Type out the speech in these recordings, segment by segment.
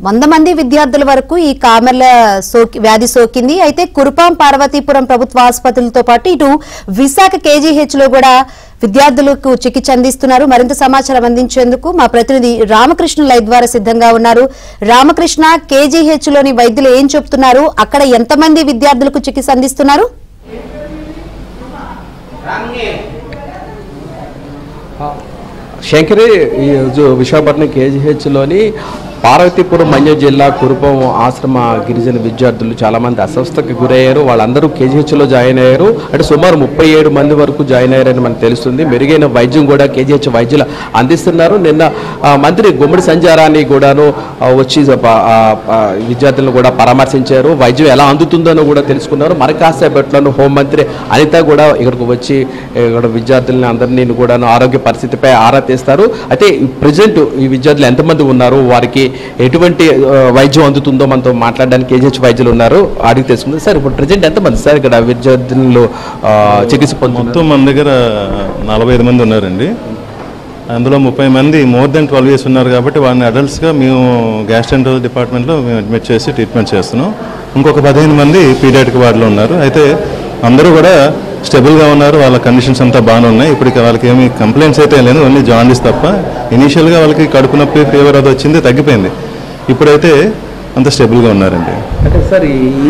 100 మంది విద్యార్థుల వరకు ఈ కామెర్ల వ్యాధి సోకింది. అయితే కురుపాం పార్వతీపురం ప్రభుత్వ ఆసుపత్రులతో పాటు ఇటు విశాఖ కేజీహెచ్ లో కూడా విద్యార్థులకు చికిత్స అందిస్తున్నారు. మరింత సమాచారం అందించేందుకు మా ప్రతినిధి రామకృష్ణ లైవ్ ద్వారా సిద్ధంగా ఉన్నారు. రామకృష్ణ, కేజీహెచ్ లోని వైద్యులు ఏం చెబుతున్నారు? అక్కడ ఎంతమంది విద్యార్థులకు చికిత్స అందిస్తున్నారు? శంకరి, విశాఖపట్నం కేజీహెచ్లోని పార్వతీపురం మన్యం జిల్లా కురుపాం ఆశ్రమ గిరిజన విద్యార్థులు చాలామంది అస్వస్థతకు గురయ్యారు. వాళ్ళందరూ కేజీహెచ్లో జాయిన్ అయ్యారు. అంటే సుమారు 37 మంది వరకు జాయిన్ అయ్యారని మనకు తెలుస్తుంది. మెరుగైన వైద్యం కూడా కేజీహెచ్ వైద్యులు అందిస్తున్నారు. నిన్న మంత్రి గుమ్మడి సంజారాన్ని కూడాను వచ్చి విద్యార్థులను కూడా పరామర్శించారు. వైద్యం ఎలా అందుతుందో కూడా తెలుసుకున్నారు. మరి కాసేపట్లను హోంమంత్రి అనిత కూడా ఇక్కడికి వచ్చి ఇక్కడ విద్యార్థులని అందరినీ కూడాను ఆరోగ్య పరిస్థితిపై ఆరా తీస్తారు. అయితే ప్రజెంట్ ఈ విద్యార్థులు ఎంతమంది ఉన్నారు, వారికి ఎటువంటి వైద్యం అందుతుందో మనతో మాట్లాడడానికి కేజీహెచ్ వైద్యులు ఉన్నారు, అడిగి తెలుసుకుంది. సార్, ఇప్పుడు ప్రజెంట్ ఎంతమంది సార్ ఇక్కడ విద్యార్థులు చికిత్స పొందుతున్నారు? మొత్తం మన దగ్గర 45 మంది ఉన్నారండి. అందులో 30 మంది మోర్ దెన్ 12 years ఉన్నారు. కాబట్టి వాళ్ళని అడల్ట్స్గా మేము గ్యాస్ట్రెంటరాలజీ డిపార్ట్మెంట్లో మేము అడ్మిట్ చేసి ట్రీట్మెంట్ చేస్తున్నాం. ఇంకొక 15 మంది పీడియాట్రిక్ వార్డులో ఉన్నారు. అయితే అందరూ కూడా స్టెబుల్గా ఉన్నారు. వాళ్ళ కండిషన్స్ అంతా బాగానే ఉన్నాయి. ఇప్పటికి వాళ్ళకి ఏమి కంప్లైంట్స్ అయితే లేదు, ఓన్లీ జాండీస్ తప్ప. ఇనీషియల్గా వాళ్ళకి కడుపు నొప్పి, ఫీవర్ అది వచ్చింది, తగ్గిపోయింది. ఇప్పుడైతే అంత స్టెబుల్గా ఉన్నారండి. అంటే సార్,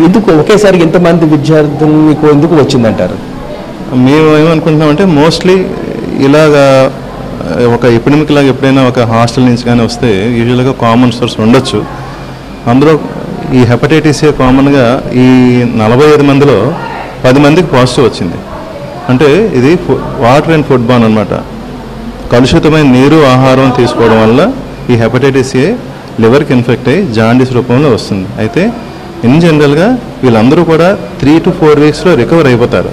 ఎందుకు ఒకేసారి ఇంతమంది విద్యార్థులు మీకు ఎందుకు వచ్చిందంటారు? మేము ఏమనుకుంటున్నామంటే మోస్ట్లీ ఇలాగా ఒక ఎపిడమిక్ లాగా ఎప్పుడైనా ఒక హాస్టల్ నుంచి కానీ వస్తే యూజువల్గా కామన్ సోర్స్ ఉండొచ్చు. అందులో ఈ హెపటైటిస్ ఏ కామన్గా ఈ 45 మందిలో 10 మందికి పాజిటివ్ వచ్చింది. అంటే ఇది వాటర్ అండ్ ఫుడ్ బాన్ అనమాట. కలుషితమైన నీరు, ఆహారం తీసుకోవడం వల్ల ఈ హెపటైటిస్ ఏ లివర్కి ఇన్ఫెక్ట్ అయ్యి జాండీస్ రూపంలో వస్తుంది. అయితే ఇన్ జనరల్గా వీళ్ళందరూ కూడా 3 to 4 weeksలో రికవర్ అయిపోతారు.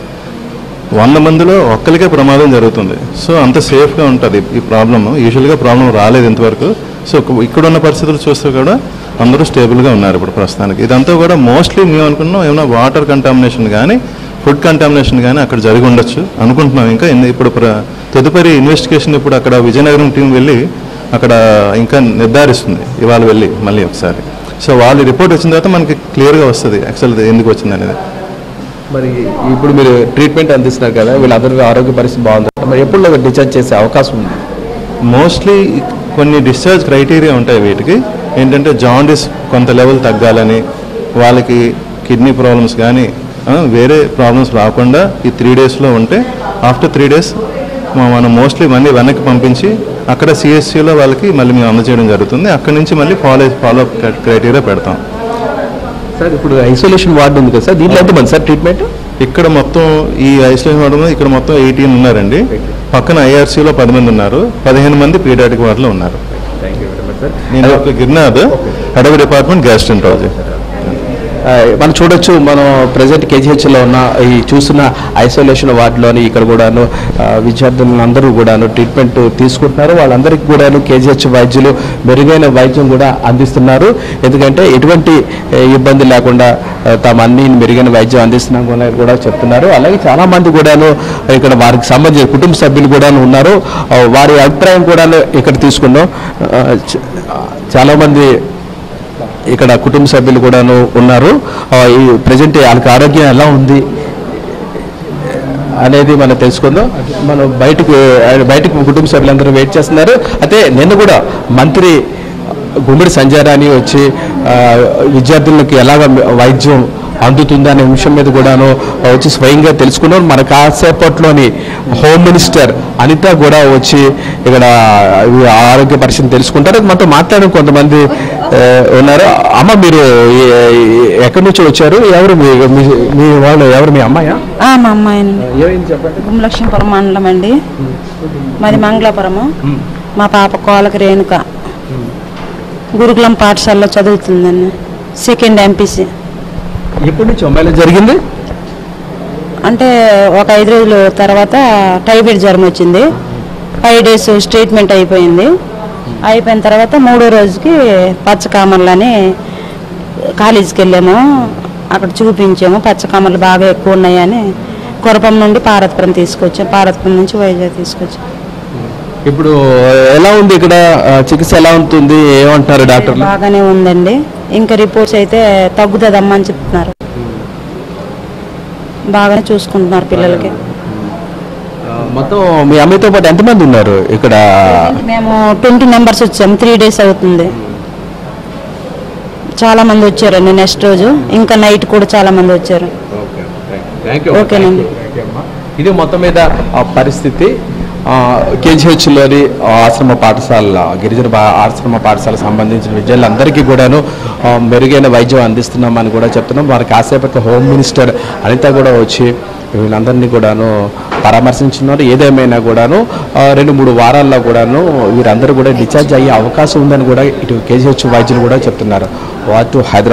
100 మందిలో ఒక్కరికే ప్రమాదం జరుగుతుంది. సో అంత సేఫ్గా ఉంటుంది ఈ ప్రాబ్లమ్. యూజువల్గా ప్రాబ్లం రాలేదు ఇంతవరకు. సో ఇక్కడున్న పరిస్థితులు చూస్తే కూడా అందరూ స్టేబుల్గా ఉన్నారు ఇప్పుడు ప్రస్తుతానికి. ఇదంతా కూడా మోస్ట్లీ మేము అనుకున్నాం ఏమైనా వాటర్ కంటామినేషన్ కానీ ఫుడ్ కంటామినేషన్ కానీ అక్కడ జరిగి ఉండొచ్చు అనుకుంటున్నాం. ఇంకా ఇప్పుడు తదుపరి ఇన్వెస్టిగేషన్ ఇప్పుడు అక్కడ విజయనగరం టీం వెళ్ళి అక్కడ ఇంకా నిర్ధారిస్తుంది ఇవాళ వెళ్ళి మళ్ళీ ఒకసారి. సో వాళ్ళు రిపోర్ట్ వచ్చిన తర్వాత మనకి క్లియర్గా వస్తుంది యాక్చువల్ ఎందుకు వచ్చింది అనేది. మరి ఇప్పుడు మీరు ట్రీట్మెంట్ అందిస్తున్నారు కదా, వీళ్ళందరికీ ఆరోగ్య పరిస్థితి బాగుంది. మరి ఎప్పుడు డిశ్చార్జ్ చేసే అవకాశం ఉంది? మోస్ట్లీ కొన్ని డిశ్చార్జ్ క్రైటీరియా ఉంటాయి వీటికి. ఏంటంటే జాండీస్ కొంత లెవెల్ తగ్గాలని, వాళ్ళకి కిడ్నీ ప్రాబ్లమ్స్ కానీ వేరే ప్రాబ్లమ్స్ రాకుండా ఈ 3 daysలో ఉంటే ఆఫ్టర్ 3 days మనం మోస్ట్లీ మళ్ళీ వెనక్కి పంపించి అక్కడ సిఎస్సిలో వాళ్ళకి మళ్ళీ మేము అందజేయడం జరుగుతుంది. అక్కడి నుంచి మళ్ళీ ఫాలో అప్ క్రైటీరియా పెడతాం. సార్, ఇప్పుడు ఐసోలేషన్ వార్డు ఉంది కదా సార్, దీంట్లో ఎంతమంది సార్ ట్రీట్మెంట్? ఇక్కడ మొత్తం ఈ ఐసోలేషన్ వార్డు ఇక్కడ మొత్తం 18 ఉన్నారండి. పక్కన ఐఆర్సీలో 10 మంది ఉన్నారు. 15 మంది పీడియాట్రిక్ వార్డులో ఉన్నారు. నేను doctor Girinath, head of department gastroenterology. మనం చూడొచ్చు, మనం ప్రజెంట్ కేజీహెచ్లో ఉన్న ఈ చూస్తున్న ఐసోలేషన్ వార్డులోని ఇక్కడ కూడాను విద్యార్థులను అందరూ కూడాను ట్రీట్మెంట్ తీసుకుంటున్నారు. వాళ్ళందరికీ కూడాను కేజీహెచ్ వైద్యులు మెరుగైన వైద్యం కూడా అందిస్తున్నారు. ఎందుకంటే ఎటువంటి ఇబ్బంది లేకుండా తాము అన్ని మెరుగైన వైద్యం అందిస్తున్నాం కూడా చెప్తున్నారు. అలాగే చాలామంది కూడాను ఇక్కడ వారికి సంబంధించిన కుటుంబ సభ్యులు కూడా ఉన్నారు. వారి అభిప్రాయం కూడా ఇక్కడ తీసుకున్నాం. చాలామంది ఇక్కడ కుటుంబ సభ్యులు కూడాను ఉన్నారు. ఈ ప్రజెంట్ వాళ్ళకి ఆరోగ్యం ఎలా ఉంది అనేది మనం తెలుసుకుందాం. మనం బయటకు కుటుంబ సభ్యులందరూ వెయిట్ చేస్తున్నారు. అయితే నిన్న కూడా మంత్రి గుమ్మడి సంజారాన్ని వచ్చి విద్యార్థులకు ఎలాగ వైద్యం అందుతుంది అనే విషయం మీద కూడాను వచ్చి స్వయంగా తెలుసుకున్నాం. మన కాసేపట్లోని హోమ్ మినిస్టర్ అనిత కూడా వచ్చి ఇక్కడ ఆరోగ్య పరిస్థితిని తెలుసుకుంటారు. మనతో మాట్లాడిన కొంతమంది ఉన్నారు. అమ్మ, మీరు ఎక్కడి నుంచి వచ్చారు? ఎవరు మీ వాళ్ళు? ఎవరు మీ అమ్మాయా? మా అమ్మాయి ఏమైంది చెప్పండి. గుమ్మలక్ష్మీపురం మండలం అండి, మాది మంగళాపురము. మా పాప కోలకి రేణుక గురుకులం పాఠశాలలో చదువుతుందండి, 2nd MPC. ఎప్పటి నుంచి అమ్మాయిలో జరిగింది? అంటే ఒక 5 రోజుల తర్వాత టైఫాయిడ్ జ్వరం వచ్చింది. 5 days ట్రీట్మెంట్ అయిపోయింది. అయిపోయిన తర్వాత 3వ రోజుకి పచ్చకామర్లని కాలేజీకి వెళ్ళాము. అక్కడ చూపించాము, పచ్చకామర్లు బాగా ఎక్కువ ఉన్నాయని కురపం నుండి పార్వతీపురం తీసుకొచ్చాం. పార్వతీపురం నుంచి వైజాగ్ తీసుకొచ్చాం. ఇప్పుడు ఎలా ఉంది ఇక్కడ చికిత్స ఎలా ఉంటుంది, ఏమంటున్నారు డాక్టర్లు? బాగానే ఉందండి, ఇంకా రిపోర్ట్స్ అయితే తగ్గుతుందమ్మా అని చెప్తున్నారు. బాగానే చూసుకుంటున్నారు పిల్లలకి. మొత్తం మీ అమ్మాయితో పాటు ఎంతమంది ఉన్నారు ఇక్కడ? మేము 20 మెంబర్స్ వచ్చాము. 3 days అవుతుంది. చాలా మంది వచ్చారండి. నెక్స్ట్ రోజు ఇంకా నైట్ కూడా చాలా మంది వచ్చారు. ఓకేనండి. ఇది మొత్తం మీద పరిస్థితి కేజీహెచ్లోని ఆశ్రమ పాఠశాల గిరిజన ఆశ్రమ పాఠశాల సంబంధించిన విద్యార్థులందరికీ కూడాను మెరుగైన వైద్యం అందిస్తున్నామని కూడా చెప్తున్నాం. వారికి కాసేపట్లో హోమ్ మినిస్టర్ అనిత కూడా వచ్చి వీళ్ళందరినీ కూడాను పరామర్శించున్నారు. ఏదేమైనా కూడాను 2-3 వారాల్లో కూడాను వీరందరూ కూడా డిశ్చార్జ్ అయ్యే అవకాశం ఉందని కూడా ఇటు కేజీహెచ్ వైద్యులు కూడా చెప్తున్నారు. వాటు హైదరాబాద్.